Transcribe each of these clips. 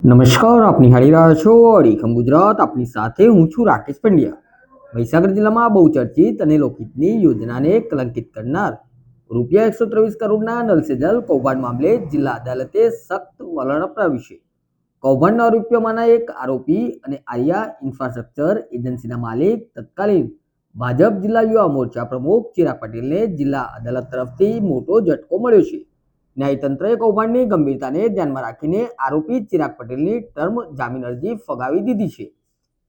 નમસ્કાર, આપ નિહાળી રહ્યા છો અડીખમ ગુજરાત. આપની સાથે હું છું રાકેશ પંડ્યા. મહીસાગર જિલ્લામાં બહુચર્ચિત અને લોકહિતની યોજનાને કલંકિત કરનાર રૂપિયા 123 કરોડના નલ સે જલ કૌભાંડ મામલે જિલ્લા અદાલતે સખ્ત વલણ અપનાવ્યું છે. કૌભાંડના આરોપીઓમાંના એક આરોપી અને આર્યા ઇન્ફ્રાસ્ટ્રક્ચર એજન્સીના માલિક તત્કાલીન ભાજપ જિલ્લા યુવા મોરચા પ્રમુખ ચિરાગ પટેલને જિલ્લા અદાલત તરફથી મોટો ઝટકો મળ્યો છે. ન્યાયતંત્રએ કૌભાંડની ગંભીરતાને ધ્યાનમાં રાખીને આરોપી ચિરાગ પટેલની ટર્મ જામીન અરજી ફગાવી દીધી છે.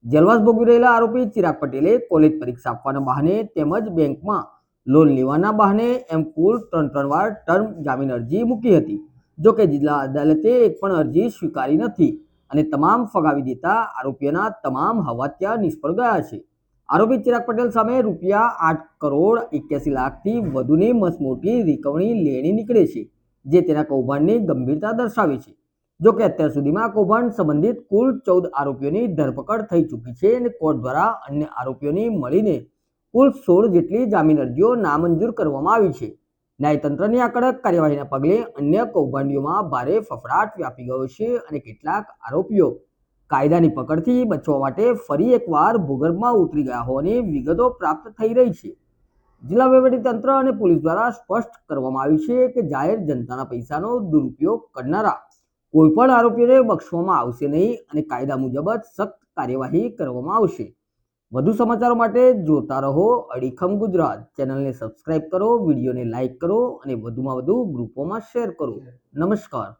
જેલવાસ ભોગવી રહેલા આરોપી ચિરાગ પટેલે કોલેજ પરીક્ષા આપવાના બહાને તેમજ બેંકમાં લોન લેવાના બહાને એમ કુલ 3 વાર ટર્મ જામીન અરજી મૂકી હતી. જોકે જિલ્લા અદાલતે એક પણ અરજી સ્વીકારી નથી અને તમામ ફગાવી દેતા આરોપીઓના તમામ હવાતિયા નિષ્ફળ ગયા છે. આરોપી ચિરાગ પટેલ સામે રૂપિયા 8,81,00,000થી વધુની મસમોટી રિકવરી લેણી નીકળે છે, જે તેના કૌભાંડની ગંભીરતા દર્શાવે છે. જોકે અત્યાર સુધીમાં આ કૌભાંડ સંબંધિત કુલ 14 આરોપીઓની ધરપકડ થઈ ચૂકી છે અને કોર્ટ દ્વારા અન્ય આરોપીઓની મળીને કુલ 16 જેટલી જામીન અરજીઓ નામંજૂર કરવામાં આવી છે. ન્યાયતંત્રની આ કડક કાર્યવાહીના પગલે અન્ય કૌભાંડીઓમાં ભારે ફફડાટ વ્યાપી ગયો છે અને કેટલાક આરોપીઓ કાયદાની પકડથી બચવા માટે ફરી એકવાર ભૂગર્ભમાં ઉતરી ગયા હોવાની વિગતો પ્રાપ્ત થઈ રહી છે. જિલ્લા વહીવટીતંત્ર અને પોલીસ દ્વારા સ્પષ્ટ કરવામાં આવ્યું છે કે જાહેર જનતાના પૈસાનો દુરુપયોગ કરનારા કોઈપણ આરોપીઓને બક્ષવામાં આવશે નહીં અને કાયદા મુજબ જ સખ્ત કાર્યવાહી કરવામાં આવશે. વધુ સમાચારો માટે જોતા રહો અડીખમ ગુજરાત. ચેનલને સબસ્ક્રાઇબ કરો, વિડીયોને લાઇક કરો અને વધુમાં વધુ ગ્રુપોમાં શેર કરો. નમસ્કાર.